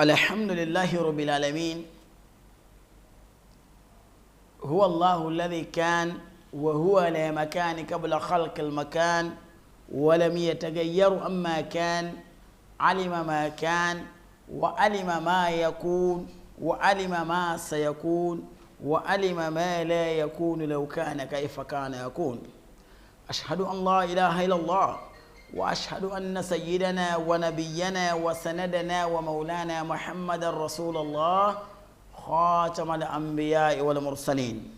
الحمد لله رب العالمين هو الله الذي كان وهو لا مكان قبل خلق المكان ولم يتغير أما كان علم ما كان وعلم ما يكون وعلم ما سيكون وعلم ما لا يكون لو كان كيف كان يكون. أشهد أن لا إله إلا الله وأشهد أن سيدنا ونبينا وسندنا ومولانا محمد رسول الله خاتم الأنبياء والمرسلين.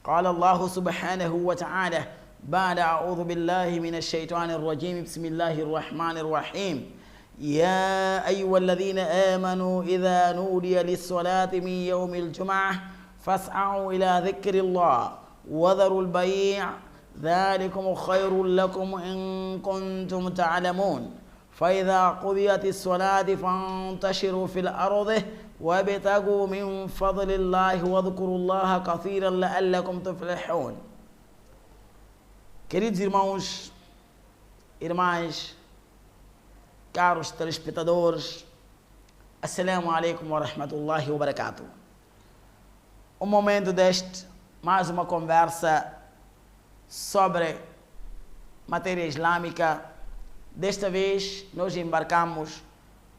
قال الله سبحانه وتعالى بعد أعوذ بالله من الشيطان الرجيم بسم الله الرحمن الرحيم يا أيها الذين آمنوا إذا نودي للصلاة من يوم الجمعة فاسعوا إلى ذكر الله وذروا البيع ذلكم خير لكم إن كنتم تعلمون فإذا قضيت الصلاة فانتشروا في الأرض وابتغوا من فضل الله واذكروا الله كثيرا لعلكم تفلحون. Queridos irmãos, irmãs, caros telespectadores, Assalamu alaikum wa rahmatullahi wa barakatuh. O momento deste, mais uma conversa sobre matéria islâmica. Desta vez, nós embarcamos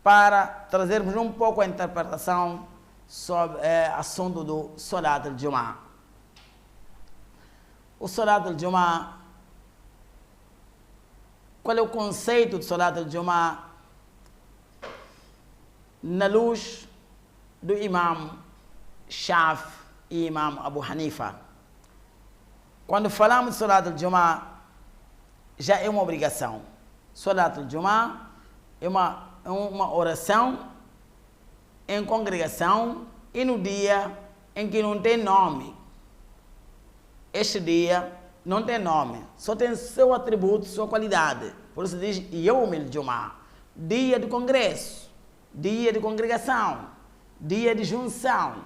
para trazermos um pouco a interpretação sobre o assunto do Salat al-Jum'ah. O Salat al-Jum'ah, qual é o conceito de Salat al-Jum'ah na luz do Imam Shafi e Imam Abu Hanifa? Quando falamos de Salat al-Jum'ah, já é uma obrigação. Salat al-Jum'ah é uma oração em congregação e no dia em que não tem nome. Este dia não tem nome, só tem seu atributo, sua qualidade. Por isso diz Yawm al-Jum'ah, dia de congresso, dia de congregação, dia de junção.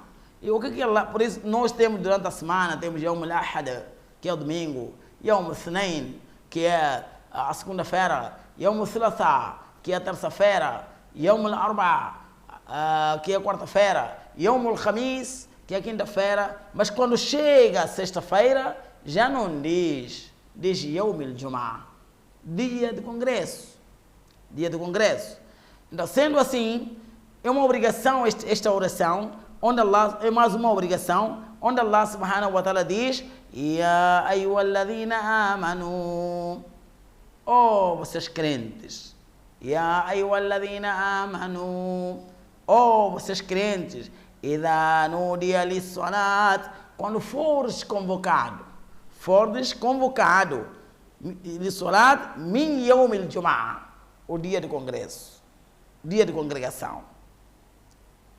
E o que é lá? Por isso nós temos durante a semana, temos Yawm al-Ahad, que é o domingo, Yawm al-Thnain, que é a segunda-feira, Yawm al-Thulatha, que é a terça-feira, Yawm al-Arba'a, que é a quarta-feira, Yawm al-Khamis, que é a quinta-feira. Mas quando chega a sexta-feira, já não diz Yawm al-Jum'ah, dia de congresso, dia de congresso. Então, sendo assim, é uma obrigação esta oração, onde Allah, é mais uma obrigação, onde Allah subhanahu wa ta'ala diz Ya ayyuhalladhina amanu, oh vocês crentes, Ya ayyuhalladhina amanu, oh vocês crentes, idha nudiya lis-salat, quando fores convocado lis-salat min yawm al-jum'ah, o dia de congresso, dia de congregação,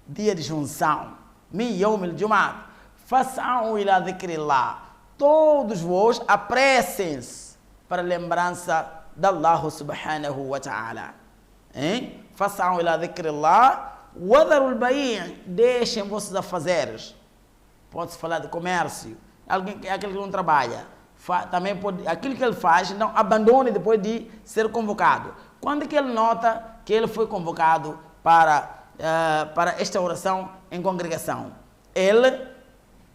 dia de junção, min yawm al-jum'ah, fas'au ila dhikrillah, todos vós apressem-se para a lembrança de Allah subhanahu wa ta'ala. Fas'au ila dhikrillah wadharul bai', deixem vossos afazeres. Pode-se falar de comércio, aquele que não trabalha, também pode, aquilo que ele faz, não abandone depois de ser convocado. Quando que ele nota que ele foi convocado para esta oração em congregação? Ele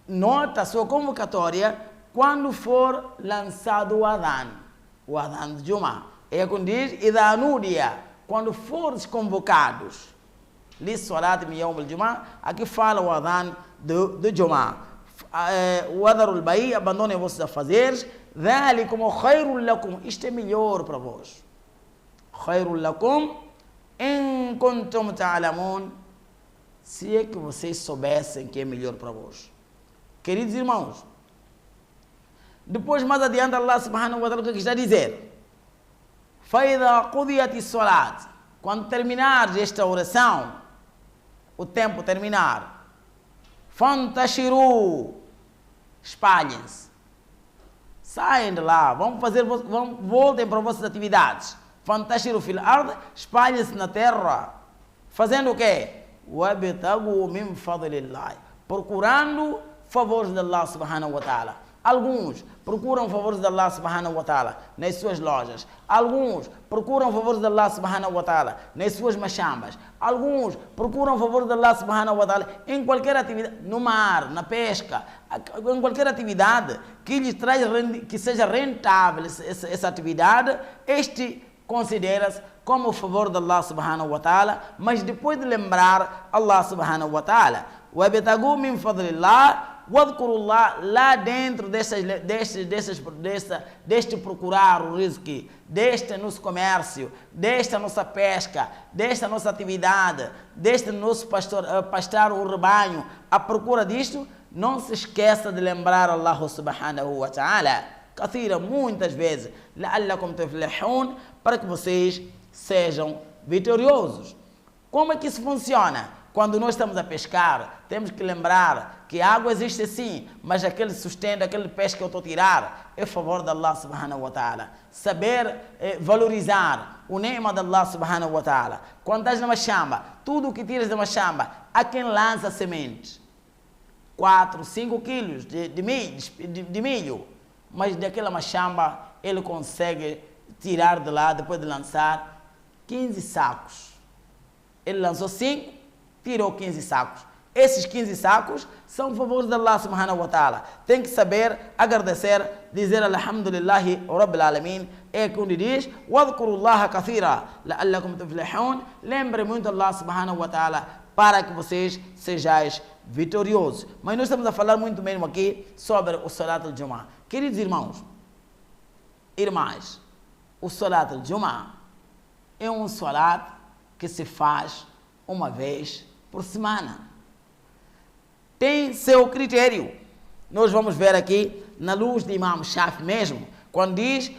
nota a sua convocatória quando for lançado o adhan de Jum'ah. É quando diz, idha nudiya, quando fores convocados, lis-salat min yawm al-Jum'ah, aqui fala o adhan de Jum'ah. Wadharul bai', abandonem vossos afazeres, dhalikum khairul lakum, isto é melhor para vós. Khairul lakum, in kuntum ta'lamun, se é que vocês soubessem que é melhor para vós. Queridos irmãos, depois mais adiante Allah subhanahu wa ta'ala o que está a dizer? فَإِذَا قُضِيَتِ الصَّلَاةِ, quando terminar esta oração, o tempo terminar, فَانْتَشِرُوا, espalhem-se, saem de lá, voltem para vossas atividades. فَانْتَشِرُوا فِي الْأَرْضِ, espalhem-se na terra, fazendo o quê? وَابْتَغُوا مِنْ فَضْلِ اللَّهِ, procurando favores de Allah subhanahu wa ta'ala. Alguns procuram favores de Allah subhanahu wa ta'ala nas suas lojas. Alguns procuram favores de Allah subhanahu wa ta'ala nas suas machambas. Alguns procuram favores de Allah subhanahu wa ta'ala em qualquer atividade, no mar, na pesca, em qualquer atividade que lhes traz, que seja rentável essa atividade, considera-se como o favor de Allah subhanahu wa ta'ala, mas depois de lembrar Allah subhanahu wa ta'ala. وَابْتَغُوا مِنْ فَضْلِ اللَّهِ وَاذْكُرُوا اللَّهَ, lá dentro deste procurar o rizqui, deste nosso comércio, desta nossa pesca, desta nossa atividade, deste nosso pastar o rebanho, à procura disto, não se esqueça de lembrar Allah subhanahu wa ta'ala. Kathira, muitas vezes, لَعَلَّكُمْ تُفْلِحُونَ, para que vocês sejam vitoriosos. Como é que isso funciona? Quando nós estamos a pescar, temos que lembrar que a água existe sim, mas aquele sustento, aquele peixe que eu estou a tirar, é favor de Allah subhanahu wa ta'ala. Saber valorizar o neema de Allah subhanahu wa ta'ala. Quando estás numa chamba, tudo o que tiras de uma chamba, há quem lança sementes. 4, 5 quilos de milho, mas daquela machamba ele consegue tirar de lá, depois de lançar 15 sacos. Ele lançou 5, tirou 15 sacos. Esses 15 sacos são favores de Allah subhanahu wa ta'ala. Tem que saber agradecer, dizer alhamdulillahi rabbil alamin. É quando diz wadhkurullaha kathira la'allakum tuflihun. Lembre muito Allah subhanahu wa ta'ala para que vocês sejais vitoriosos. Mas nós estamos a falar muito mesmo aqui sobre o Salat al-Jum'ah. Queridos irmãos, irmãs, o Salat al-Jum'ah é um salat que se faz uma vez por semana. Tem seu critério. Nós vamos ver aqui, na luz de Imam Shafi mesmo, quando diz,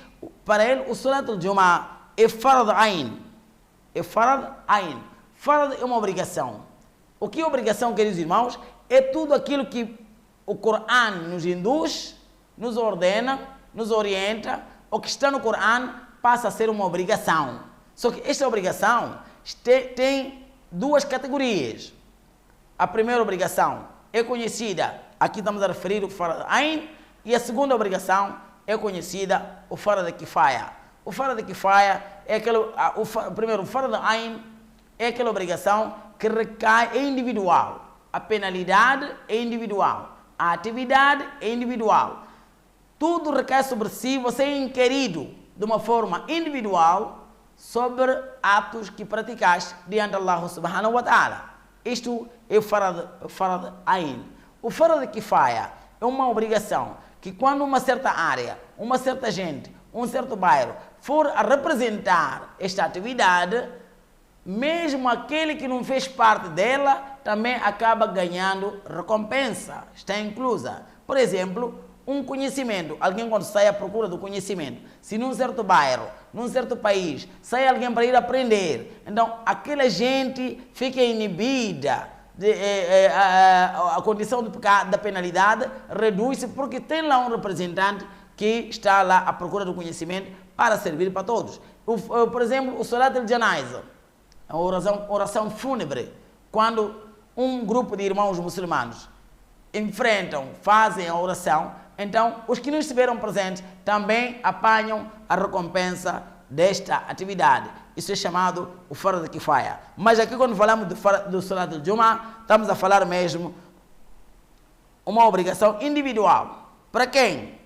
para ele, o Salat al-Jum'ah é farad ain. É farad ain. Farad é uma obrigação. O que é obrigação, queridos irmãos? É tudo aquilo que o Coran nos induz, nos ordena, nos orienta, o que está no Coran passa a ser uma obrigação. Só que esta obrigação tem duas categorias. A primeira obrigação é conhecida, aqui estamos a referir o Farad Ain, e a segunda obrigação é conhecida, o Farad Kifaya. O Farad Kifaya é aquele, primeiro, o Farad Ain é aquela obrigação que recai, é individual. A penalidade é individual. A atividade é individual. Tudo recai sobre si, você é inquirido de uma forma individual sobre atos que praticaste diante de Allah subhanahu wa ta'ala. Isto é o Farad Ain. O Farad Kifaya é uma obrigação que quando uma certa área, uma certa gente, um certo bairro for a representar esta atividade, mesmo aquele que não fez parte dela também acaba ganhando recompensa, está inclusa. Por exemplo, um conhecimento, alguém quando sai à procura do conhecimento, se num certo bairro, num certo país, sai alguém para ir aprender, então aquela gente fica inibida, a condição da penalidade reduz-se porque tem lá um representante que está lá à procura do conhecimento para servir para todos. Por exemplo, o Salat al-Janaiza, a oração fúnebre, quando um grupo de irmãos muçulmanos enfrentam, fazem a oração, então os que não estiveram presentes também apanham a recompensa desta atividade. Isso é chamado o Farad Kifaya. Mas aqui quando falamos do Salat al-Jum'ah, estamos a falar mesmo uma obrigação individual. Para quem?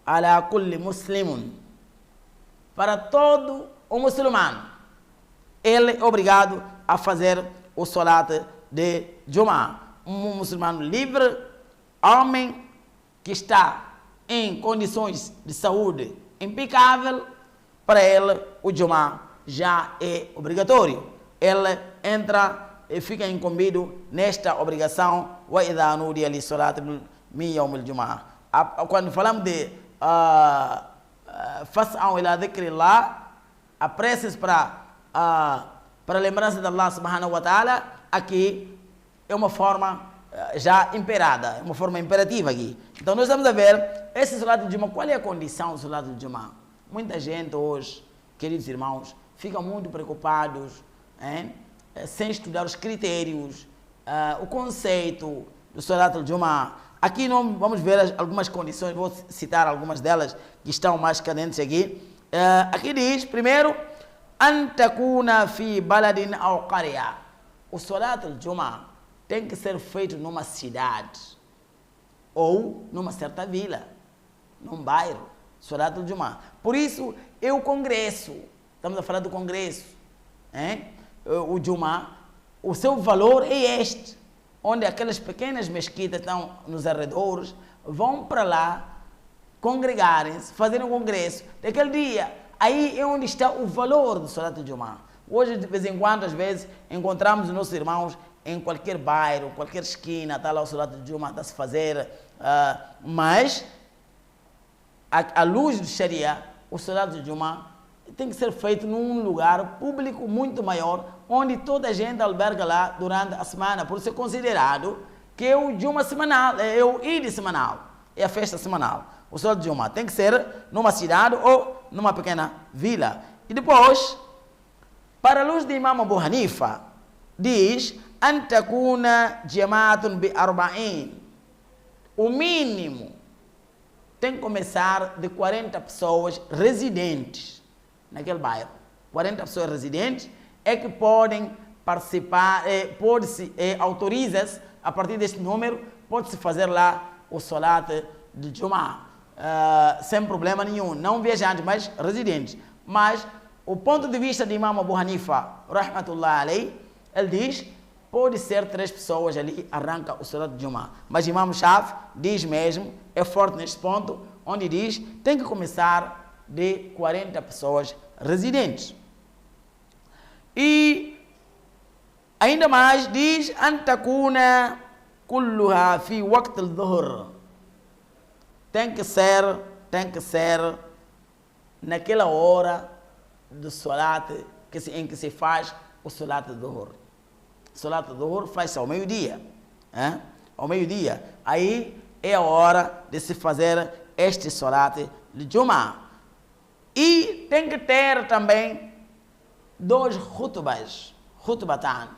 Ala kulli muslimun. Para todo o muçulmano. Ele é obrigado a fazer o Salat de Jum'ah. Um muçulmano livre, homem que está em condições de saúde impecável, para ele o Jum'ah já é obrigatório. Ele entra e fica incumbido nesta obrigação. Wa idha nudiya li salati min yawm al-Jum'ah. Quando falamos de fas'au ila dhikrillah, apresses para a lembrança de Allah subhanahu wa ta'ala, aqui é uma forma já imperada, é uma forma imperativa aqui. Então nós vamos a ver esse Salat al-Jum'ah. Qual é a condição do Salat al-Jum'ah? Muita gente hoje, queridos irmãos, fica muito preocupados, sem estudar os critérios, o conceito do Salat al-Jum'ah, Aqui não vamos ver algumas condições, vou citar algumas delas que estão mais cadentes aqui. Aqui diz, primeiro, an takuna fi baladin aw qarya. O Salat al-Jum'ah tem que ser feito numa cidade ou numa certa vila, num bairro. Salat al-Jum'ah. Por isso, é o congresso. Estamos a falar do congresso. O Jum'ah, o seu valor é este, onde aquelas pequenas mesquitas estão nos arredores, vão para lá, congregarem-se, fazerem um congresso. Daquele dia, aí é onde está o valor do Salat al-Jum'ah. Hoje, de vez em quando, às vezes, encontramos os nossos irmãos em qualquer bairro, qualquer esquina, está lá o Salat al-Jum'ah, está a se fazer, mas, à luz do Sharia, o Salat al-Jum'ah tem que ser feito num lugar público muito maior, onde toda a gente alberga lá durante a semana. Por isso é considerado que é o Jum'ah semanal, é o Eid semanal, é a festa semanal. O Salat al-Jum'ah tem que ser numa cidade ou numa pequena vila. E depois, para a luz de Imam Abu Hanifa, diz, an takuna jama'atun bi arba'in. O mínimo tem que começar de 40 pessoas residentes naquele bairro. 40 pessoas residentes é que podem participar, autoriza-se, a partir deste número, pode-se fazer lá o Salat de Jum'ah, sem problema nenhum, não viajantes, mas residentes. Mas, o ponto de vista de Imam Abu Hanifa, rahmatullah alayhi, ele diz, pode ser 3 pessoas ali, arranca o Salat de Jum'ah. Mas Imam Shafi diz mesmo, é forte neste ponto, onde diz, tem que começar de 40 pessoas residentes. E ainda mais diz, an takuna kulluha fi waqt al-dhuhr. Tem que ser naquela hora do Salat em que se faz o Salat al-Dhuhr. Salat al-Dhuhr faz-se ao meio-dia. Ao meio-dia. Aí é a hora de se fazer este Salat de Jum'ah. E tem que ter também 2 khutbas, khutbatan.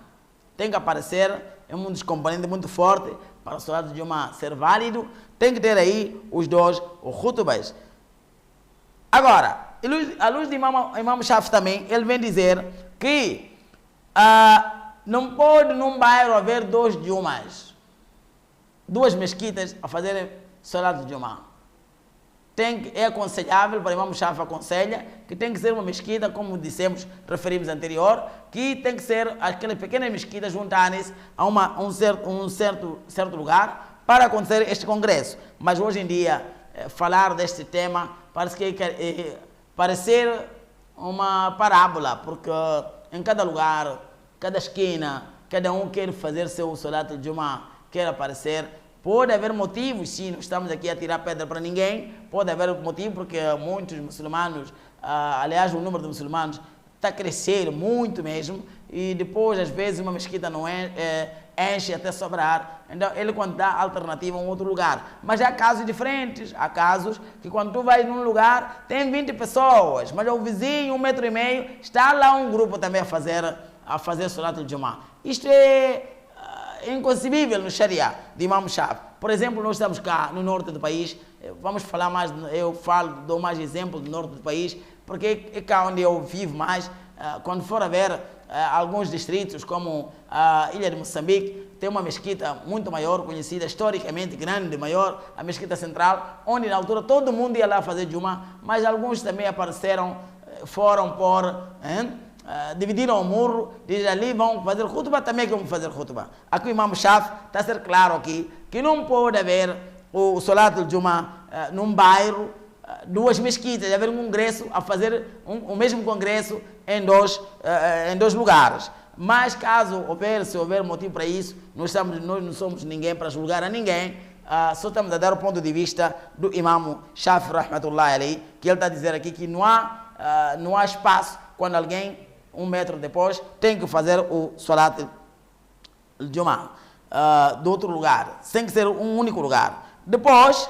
Tem que aparecer, é um dos componentes muito forte para o Salat de Jum'ah ser válido. Tem que ter aí os 2 khutbas. Agora, à luz de Imam Shafi também, ele vem dizer que não pode num bairro haver 2 Jum'ahs, 2 mesquitas a fazerem Salat de Jum'ah. É aconselhável, para Imam Shafi aconselha, que tem que ser uma mesquita, como dissemos, referimos anterior, que tem que ser aquelas pequenas mesquitas juntarem-se a um certo lugar para acontecer este congresso. Mas hoje em dia, falar deste tema parece que parecer uma parábola, porque em cada lugar, cada esquina, cada um quer fazer seu Salat de Jum'ah, quer aparecer. Pode haver motivos, sim, não estamos aqui a tirar pedra para ninguém, pode haver motivo porque muitos muçulmanos, aliás, o número de muçulmanos está a crescer muito mesmo, e depois, às vezes, uma mesquita não enche até sobrar, então ele quando dá alternativa a um outro lugar. Mas há casos diferentes, há casos que quando tu vais num lugar, tem 20 pessoas, mas o vizinho, 1,5 metro, está lá um grupo também a fazer Salat de Jum'ah. Isto é inconcebível no Sharia de Imam Shafi. Por exemplo, nós estamos cá no norte do país, vamos falar mais, dou mais exemplo do norte do país, porque é cá onde eu vivo mais. Quando for a ver alguns distritos, como a Ilha de Moçambique, tem uma mesquita muito maior, conhecida historicamente, grande, maior, a mesquita central, onde na altura todo mundo ia lá fazer Jum'ah, mas alguns também apareceram, foram dividiram o muro, diz ali vão fazer khutbah, também que vão fazer khutbah. Aqui o Imam Shafi está a ser claro aqui, que não pode haver o Salat de Jum'ah num bairro, 2 mesquitas, haver um congresso, a fazer o mesmo congresso em dois lugares. Mas caso se houver motivo para isso, nós não somos ninguém para julgar a ninguém, só estamos a dar o ponto de vista do Imam Shafi, rahmatullah alayhi, que ele está a dizer aqui que não há espaço quando alguém 1 metro depois, tem que fazer o Salat de Jum'ah de outro lugar, tem que ser um único lugar. Depois,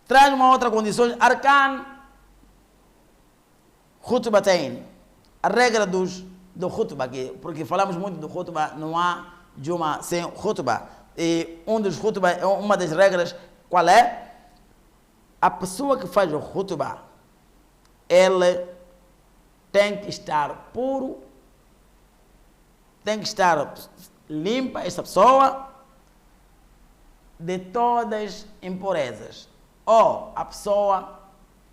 traz uma outra condição, Arkan Khutbatain, a regra do khutbah, porque falamos muito do khutbah, não há Jum'ah sem khutbah. e uma das regras, qual é? A pessoa que faz o khutbah, ela tem que estar puro, tem que estar limpa, essa pessoa, de todas as impurezas. Ou a pessoa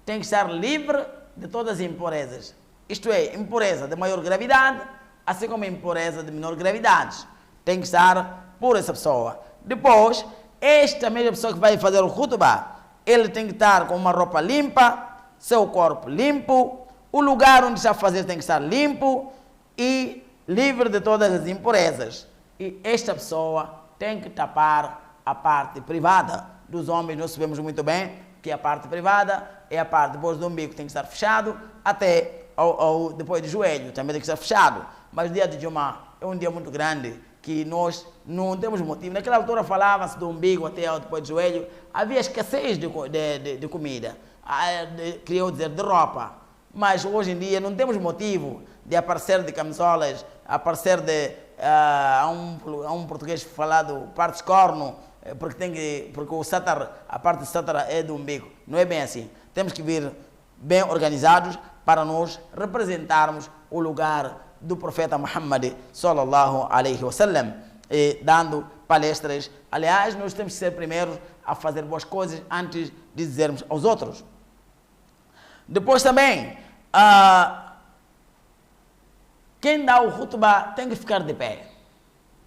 tem que estar livre de todas as impurezas. Isto é, impureza de maior gravidade, assim como impureza de menor gravidade. Tem que estar pura essa pessoa. Depois, esta mesma pessoa que vai fazer o khutbah, ele tem que estar com uma roupa limpa, seu corpo limpo, o lugar onde está a fazer tem que estar limpo e livre de todas as impurezas. E esta pessoa tem que tapar a parte privada. Dos homens nós sabemos muito bem que a parte privada é a parte depois do umbigo, tem que estar fechado, até depois do joelho também tem que estar fechado. Mas o dia de Jumá é um dia muito grande, que nós não temos motivo. Naquela altura falava-se do umbigo até depois do joelho, havia escassez de comida, queria dizer de roupa. Mas hoje em dia não temos motivo de aparecer de camisolas, aparecer de a um português falado partes corno, porque o sátar, a parte do sátar é do umbigo. Não é bem assim. Temos que vir bem organizados para nós representarmos o lugar do profeta Muhammad sallallahu alaihi wasallam, dando palestras. Aliás, nós temos que ser primeiros a fazer boas coisas antes de dizermos aos outros. Depois também, quem dá o khutbah tem que ficar de pé.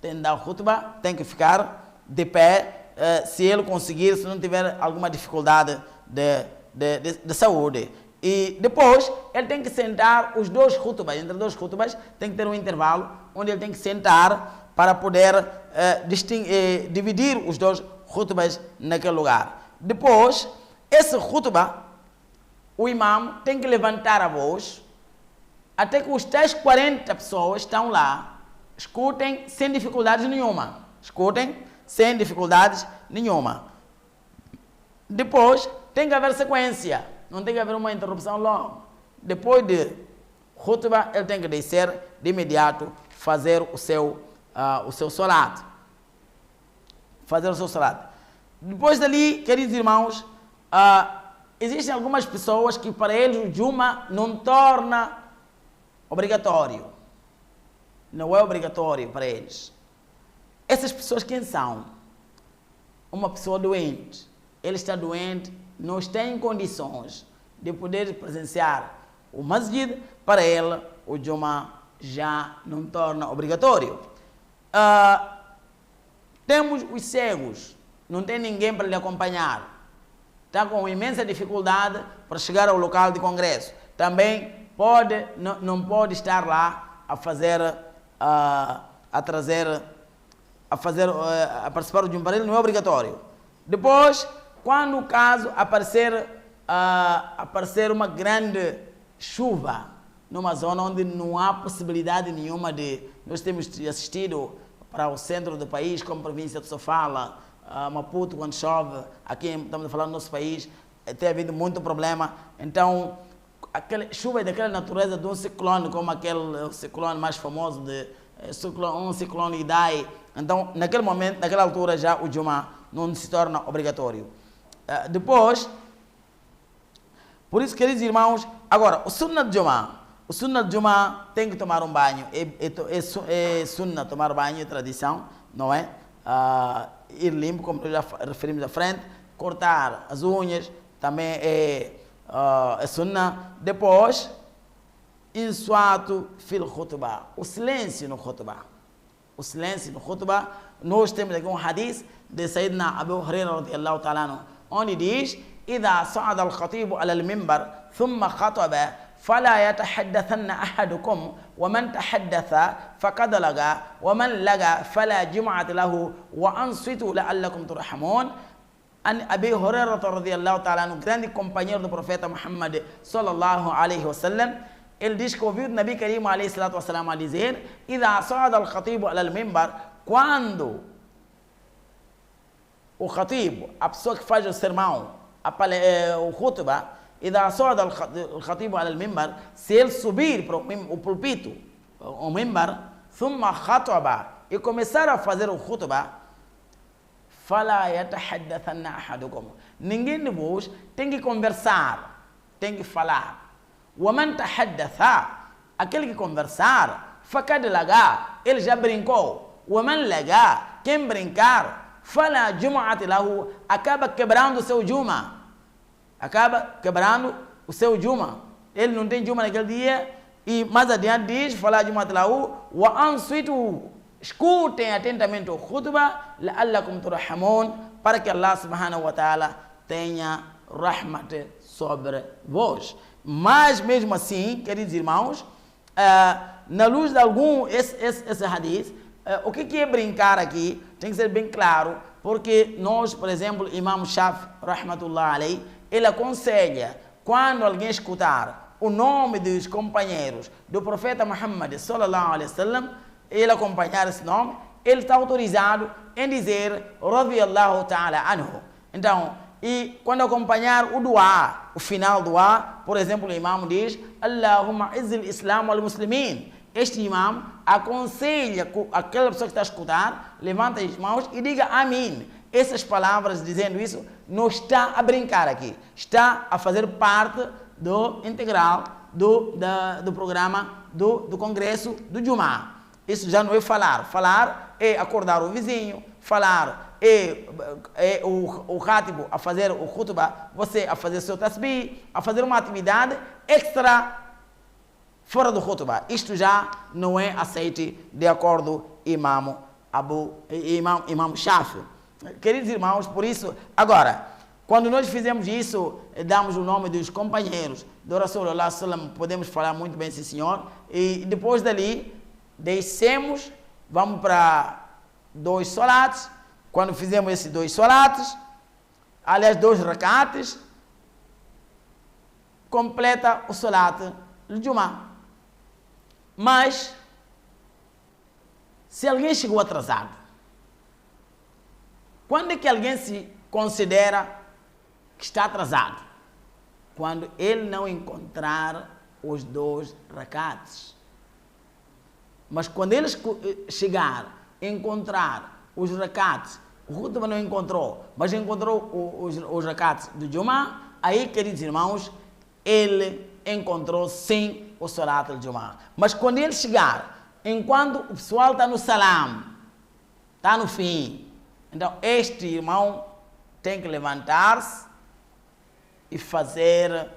Quem dá o khutbah tem que ficar de pé, se ele conseguir, se não tiver alguma dificuldade de saúde. E depois, ele tem que sentar os dois khutbahs. Entre dois khutbahs, tem que ter um intervalo onde ele tem que sentar para poder dividir os dois khutbahs naquele lugar. Depois, esse khutbah, o imam tem que levantar a voz até que os tais 40 pessoas estão lá, escutem sem dificuldades nenhuma. Escutem sem dificuldades nenhuma. Depois, tem que haver sequência. Não tem que haver uma interrupção longa. Depois de khutbah, ele tem que descer de imediato, fazer o seu salat. Fazer o seu salat. Depois dali, queridos irmãos, existem algumas pessoas que para eles o Juma não torna obrigatório. Não é obrigatório para eles. Essas pessoas quem são? Uma pessoa doente. Ele está doente, não está em condições de poder presenciar o masjid, para ele o Juma já não torna obrigatório. Temos os cegos, não tem ninguém para lhe acompanhar. Está com imensa dificuldade para chegar ao local de congresso. Também não pode estar lá a participar de um parede, não é obrigatório. Depois, quando o caso aparecer uma grande chuva numa zona onde não há possibilidade nenhuma nós temos assistido para o centro do país, como a província de Sofala, Maputo, quando chove, aqui estamos a falar do nosso país, tem havido muito problema. Então, aquela chuva é daquela natureza de um ciclone, como aquele ciclone mais famoso, um ciclone Idai. Então, naquele momento, naquela altura, já o Juma não se torna obrigatório. Depois, por isso, queridos irmãos, agora, o Sunnah de Juma tem que tomar um banho. É Sunnah tomar banho, é tradição, não é? Ir limpo, como nós já referimos à frente, cortar as unhas, também é Sunnah. Depois, insuatu fil khutbah, o silêncio no khutbah. O silêncio no khutbah, nós temos aqui um hadith de Sayyidina Abu Hurairah radiyallahu ta'ala anhu, onde diz: إذا صعد الخطيب على المنبر ثم خطب فلا يتحدثن أحدكم ومن تحدث فقد لغى ومن لغى فلا جمعة له وأنصتوا لعلكم ترحمون. An Abi Hurairah radiyallahu ta'ala anhu, grande companheiro do profeta Muhammad sallallahu alaihi wasallam, ele diz que ouviu o Nabi Karim alaihi salatu wasalam a dizer: إذا صعد الخطيب على المنبر, quando o khatib, a pessoa que faz o sermão, o khutbah, إذا صعد الخطيب على المنبر, se ele subir para o púlpito, o minbar, ثم خطب, e começar a fazer o khutbah, fala yatahaddathanna ahadukum. Ninguém de vós tem que conversar, tem que falar. Waman tahaddatha, aquele que conversar, fakad laga, ele já brincou. Waman laga, quem brincar, fala jumu'at lahu, acaba quebrando o seu juma. Acaba quebrando o seu juma. Ele não tem juma naquele dia. E mais adiante diz, fala jumu'at lahu, wa ansitu, escutem atentamente o khutbah, la'allakum turhamun, para que Allah subhanahu wa ta'ala tenha rahmat sobre vós. Mas mesmo assim, queridos irmãos, na luz de algum esse hadith, o que é brincar aqui tem que ser bem claro, porque nós, por exemplo, Imam Shafi, rahmatullah alayhi, ele aconselha, quando alguém escutar o nome dos companheiros do profeta Muhammad sallallahu alaihi wasallam, ele acompanhar esse nome, ele está autorizado em dizer radiyallahu ta'ala anhu. Então, e quando acompanhar o dua, o final do dua, por exemplo, o imam diz Allahumma izzil islam wal muslimin. Este imam aconselha aquela pessoa que está a escutar, levanta as mãos e diga amém. Essas palavras dizendo isso, não está a brincar aqui, está a fazer parte do integral do programa do congresso do Jumá. Isso já não é falar. Falar é acordar o vizinho. Falar é o rátibo a fazer o khutbah, você a fazer seu tasbih, a fazer uma atividade extra fora do khutbah. Isto já não é aceite de acordo Imam Shafi. Queridos irmãos, por isso, agora, quando nós fizemos isso, damos o nome dos companheiros do Rasulullah sallam, podemos falar muito bem, sim senhor, e depois dali, descemos, vamos para 2 salates. Quando fizemos esses 2 salates, aliás, 2 rakates, completa o salat do Jumá. Mas, se alguém chegou atrasado, quando é que alguém se considera que está atrasado? Quando ele não encontrar os 2 rakates. Mas quando ele chegar, encontrar os rakats, o khutbah não encontrou, mas encontrou os rakats do Jumá, aí, queridos irmãos, ele encontrou sim o salat do Jumá. Mas quando ele chegar, enquanto o pessoal está no salam, está no fim, então este irmão tem que levantar-se e fazer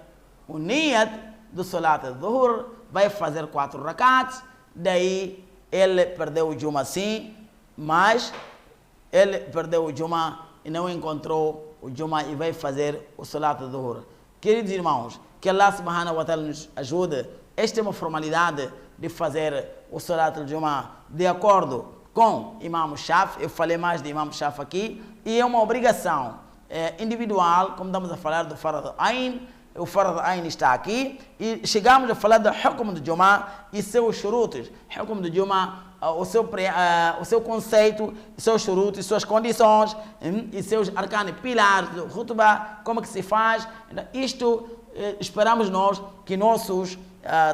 o niyat do salat do Dhuhr, vai fazer 4 rakats. Daí ele perdeu o Jumá sim, mas ele perdeu o Jumá e não encontrou o Jumá e vai fazer o salat do Dhuhr. Queridos irmãos, que Allah subhanahu wa ta'ala nos ajude. Esta é uma formalidade de fazer o salat do Jumá de acordo com Imam Shafi. Eu falei mais de Imam Shafi aqui, e é uma obrigação individual, como estamos a falar do Farad Ain. O Farad Ain está aqui, e chegamos a falar do Hukm do Jumá e seus shurutos. Hukm do Jumá, o seu conceito, seus shurutos, suas condições, e seus arcanos, pilares do khutbah, como que se faz. Isto esperamos nós que nossos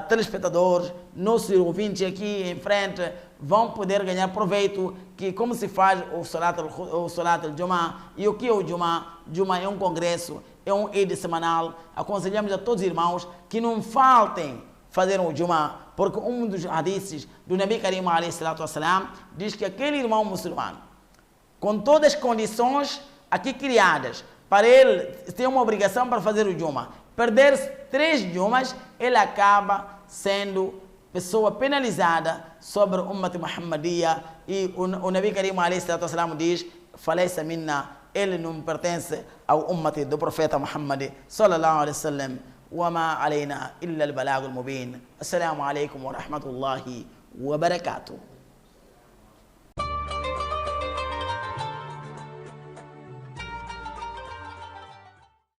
telespectadores, nossos ouvintes aqui em frente vão poder ganhar proveito, que como se faz o salat do Jumá, e o que é o Jumá? Jumá é um congresso, é um Eid semanal. Aconselhamos a todos os irmãos que não faltem fazer o Jumá, porque um dos hadiths do Nabi Karim alayhi salatu wassalam diz que aquele irmão muçulmano, com todas as condições aqui criadas, para ele ter uma obrigação para fazer o Jumá, perder 3 Jumas, ele acaba sendo pessoa penalizada sobre o Ummat Muhammadiyya, e o Nabi Karim alayhi salatu wassalam diz, falaysa minna, ele não pertence ao Ummat do profeta Muhammad sallallahu alaihi wasallam. وما علينا إلا البلاغ المبين. السلام عليكم ورحمة الله وبركاته.